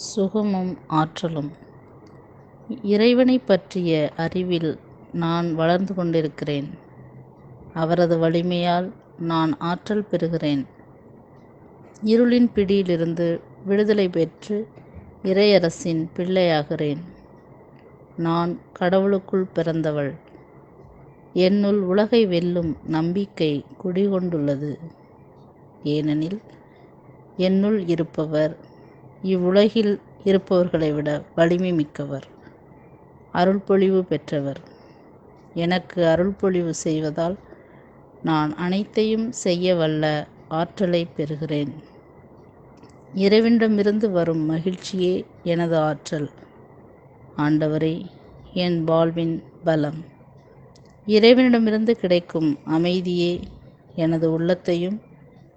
சுகமும் ஆற்றலும். இறைவனை பற்றிய அறிவில் நான் வளர்ந்து கொண்டிருக்கிறேன். அவரது வலிமையால் நான் ஆற்றல் பெறுகிறேன். இருளின் பிடியிலிருந்து விடுதலை பெற்று இறையரசின் பிள்ளையாகிறேன். நான் கடவுளுக்குள் பிறந்தவள். என்னுள் உலகை வெல்லும் நம்பிக்கை குடிகொண்டுள்ளது. ஏனெனில் என்னுள் இருப்பவர் இவ்வுலகில் இருப்பவர்களை விட வலிமை மிக்கவர், அருள்பொழிவு பெற்றவர். எனக்கு அருள்பொழிவு செய்வதால் நான் அனைத்தையும் செய்ய வல்ல ஆற்றலை பெறுகிறேன். இறைவனிடமிருந்து வரும் மகிழ்ச்சியே எனது ஆற்றல். ஆண்டவரே, என் வாழ்வின் பலம். இறைவனிடமிருந்து கிடைக்கும் அமைதியே எனது உள்ளத்தையும்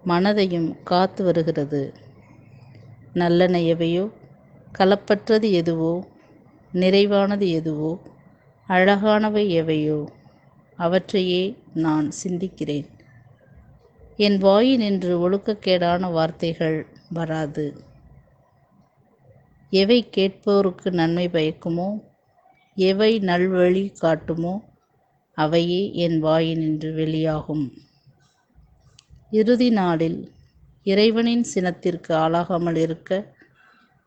மனதையும் காத்து வருகிறது. நல்லன எவையோ, கலப்பற்றது எதுவோ, நிறைவானது எதுவோ, அழகானவை எவையோ அவற்றையே நான் சிந்திக்கிறேன். என் வாயினின்று ஒழுக்கக்கேடான வார்த்தைகள் வராது. எவை கேட்போருக்கு நன்மை பயக்குமோ, எவை நல்வழி காட்டுமோ அவையே என் வாயினின்று வெளியாகும். இறுதி நாளில் இறைவனின் சினத்திற்கு ஆளாகாமல் இருக்க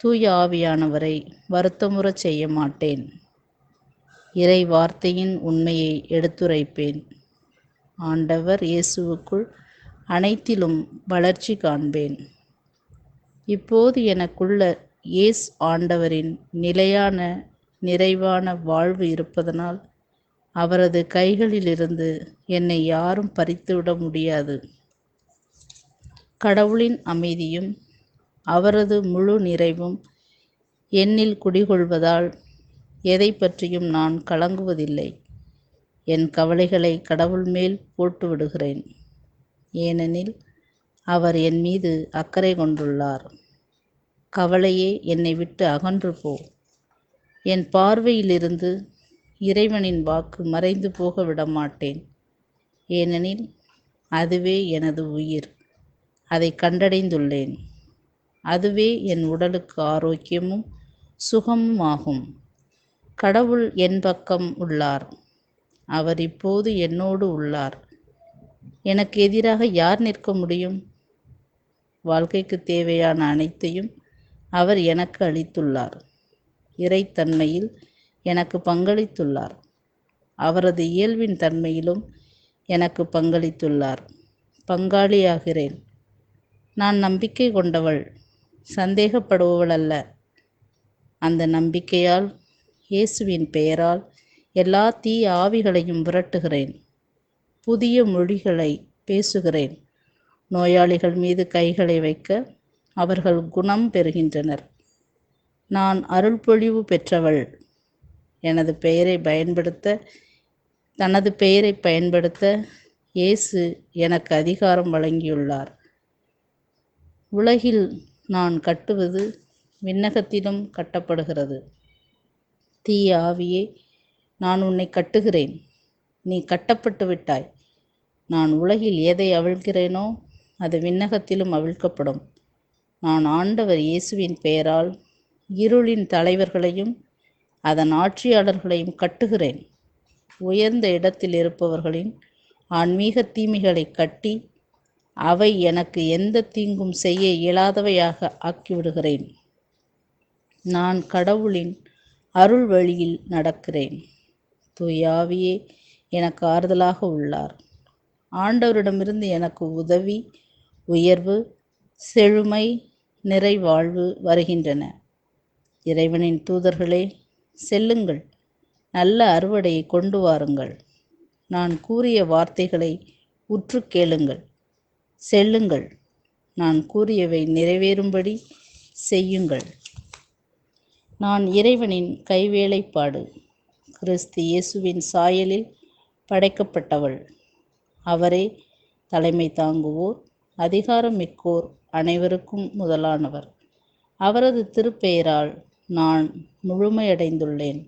தூய ஆவியானவரை வருத்தமுறச் செய்ய மாட்டேன். இறை வார்த்தையின் உண்மையை எடுத்துரைப்பேன். ஆண்டவர் இயேசுவுக்குள் அனைத்திலும் வளர்ச்சி காண்பேன். இப்போது எனக்குள்ள ஆண்டவரின் நிலையான நிறைவான வாழ்வு இருப்பதனால் அவரது கைகளிலிருந்து என்னை யாரும் பறித்துவிட முடியாது. கடவுளின் அமைதியும் அவரது முழு நிறைவும் என்னில் குடிகொள்வதால் எதை பற்றியும் நான் கலங்குவதில்லை. என் கவலைகளை கடவுள் மேல் போட்டு விடுகிறேன். ஏனெனில் அவர் என் மீது அக்கறை கொண்டுள்ளார். கவலையே, என்னை விட்டு அகன்று போ. என் பார்வையிலிருந்து இறைவனின் வாக்கு மறைந்து போக விடமாட்டேன். ஏனெனில் அதுவே எனது உயிர். அதை கண்டடைந்துள்ளேன். அதுவே என் உடலுக்கு ஆரோக்கியமும் சுகமும் ஆகும். கடவுள் என் பக்கம் உள்ளார். அவர் இப்போது என்னோடு உள்ளார். எனக்கு எதிராக யார் நிற்க முடியும்? வாழ்க்கைக்கு தேவையான அனைத்தையும் அவர் எனக்கு அளித்துள்ளார். இறைத்தன்மையில் எனக்கு பங்களித்துள்ளார். அவரது இயல்பின் தன்மையிலும் எனக்கு பங்களித்துள்ளார். பங்காளியாகிறேன். நான் நம்பிக்கை கொண்டவள், சந்தேகப்படுபவள் அல்ல. அந்த நம்பிக்கையால், இயேசுவின் பெயரால் எல்லா தீய ஆவிகளையும் விரட்டுகிறேன். புதிய மொழிகளை பேசுகிறேன். நோயாளிகள் மீது கைகளை வைக்க அவர்கள் குணம் பெறுகின்றனர். நான் அருள்பொழிவு பெற்றவள். தனது பெயரை பயன்படுத்த இயேசு எனக்கு அதிகாரம் வழங்கியுள்ளார். உலகில் நான் கட்டுவது விண்ணகத்திலும் கட்டப்படுகிறது. தீய ஆவியே, நான் உன்னை கட்டுகிறேன். நீ கட்டப்பட்டு விட்டாய். நான் உலகில் எதை அவிழ்க்கிறேனோ அது விண்ணகத்திலும் அவிழ்க்கப்படும். நான் ஆண்டவர் இயேசுவின் பெயரால் இருளின் தலைவர்களையும் அதன் ஆட்சியாளர்களையும் கட்டுகிறேன். உயர்ந்த இடத்தில் இருப்பவர்களின் ஆன்மீக தீமைகளை கட்டி அவை எனக்கு எந்த தீங்கும் செய்ய இயலாதவையாக ஆக்கிவிடுகிறேன். நான் கடவுளின் அருள் வழியில் நடக்கிறேன். தூய ஆவியே எனக்கு ஆறுதலாக உள்ளார். ஆண்டவரிடமிருந்து எனக்கு உதவி, உயர்வு, செழுமை, நிறைவாழ்வு வருகின்றன. இறைவனின் தூதர்களே, செல்லுங்கள். நல்ல அறுவடையை கொண்டு வாருங்கள். நான் கூறிய வார்த்தைகளை உற்று கேளுங்கள். செல்லுங்கள். நான் கூறியவை நிறைவேறும்படி செய்யுங்கள். நான் இறைவனின் கைவேலைப்பாடு. கிறிஸ்து இயேசுவின் சாயலில் படைக்கப்பட்டவள். அவரே தலைமை தாங்குவோர், அதிகாரம் மிக்கோர் அனைவருக்கும் முதலானவர். அவரது திருப்பெயரால் நான் முழுமையடைந்துள்ளேன்.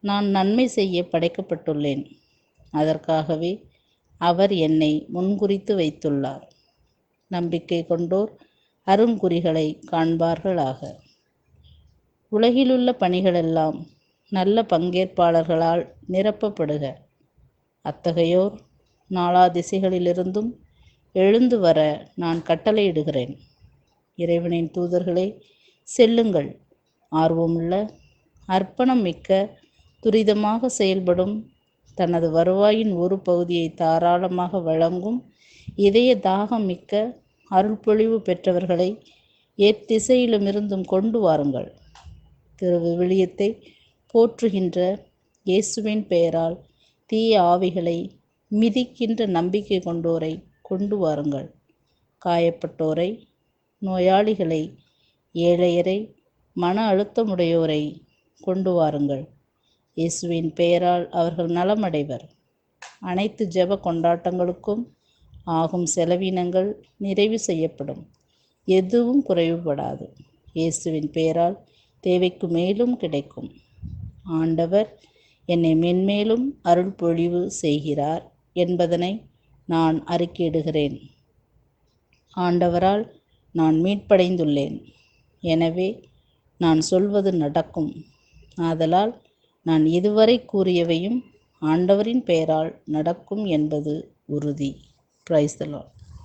நான் நன்மை செய்ய படைக்கப்பட்டுள்ளேன். அதற்காகவே அவர் என்னை முன்குறித்து வைத்துள்ளார். நம்பிக்கை கொண்டோர் அருங்குறிகளை காண்பார்களாக. உலகிலுள்ள பணிகளெல்லாம் நல்ல பங்கேற்பாளர்களால் நிரப்பப்படுக. அத்தகையோர் நாலா திசைகளிலிருந்தும் எழுந்து வர நான் கட்டளையிடுகிறேன். இறைவனின் தூதர்களே, செல்லுங்கள். ஆர்வமுள்ள, அர்ப்பணம் மிக்க, துரிதமாக செயல்படும், தனது வருவாயின் ஒரு பகுதியை தாராளமாக வழங்கும், இதய தாகம் மிக்க, அருள்பொழிவு பெற்றவர்களை எத்திசையிலுமிருந்தும் கொண்டு வாருங்கள். திருவிவிலியத்தை போற்றுகின்ற இயேசுவின் பெயரால் தீய ஆவிகளை மிதிக்கின்ற நம்பிக்கை கொண்டோரை கொண்டு வாருங்கள். காயப்பட்டோரை, நோயாளிகளை, ஏழையரை, மன அழுத்தமுடையோரை கொண்டு வாருங்கள். இயேசுவின் பெயரால் அவர்கள் நலமடைவர். அனைத்து ஜெப கொண்டாட்டங்களுக்கும் ஆகும் செலவினங்கள் நிறைவு செய்யப்படும். எதுவும் குறைவுபடாது. இயேசுவின் பெயரால் தேவைக்கு மேலும் கிடைக்கும். ஆண்டவர் என்னை மென்மேலும் அருள் பொழிவு செய்கிறார் என்பதனை நான் அறிக்கையிடுகிறேன். ஆண்டவரால் நான் மீட்படைந்துள்ளேன். எனவே நான் சொல்வது நடக்கும். ஆதலால் நான் இதுவரை கூறியவையும் ஆண்டவரின் பெயரால் நடக்கும் என்பது உறுதி. Praise the Lord.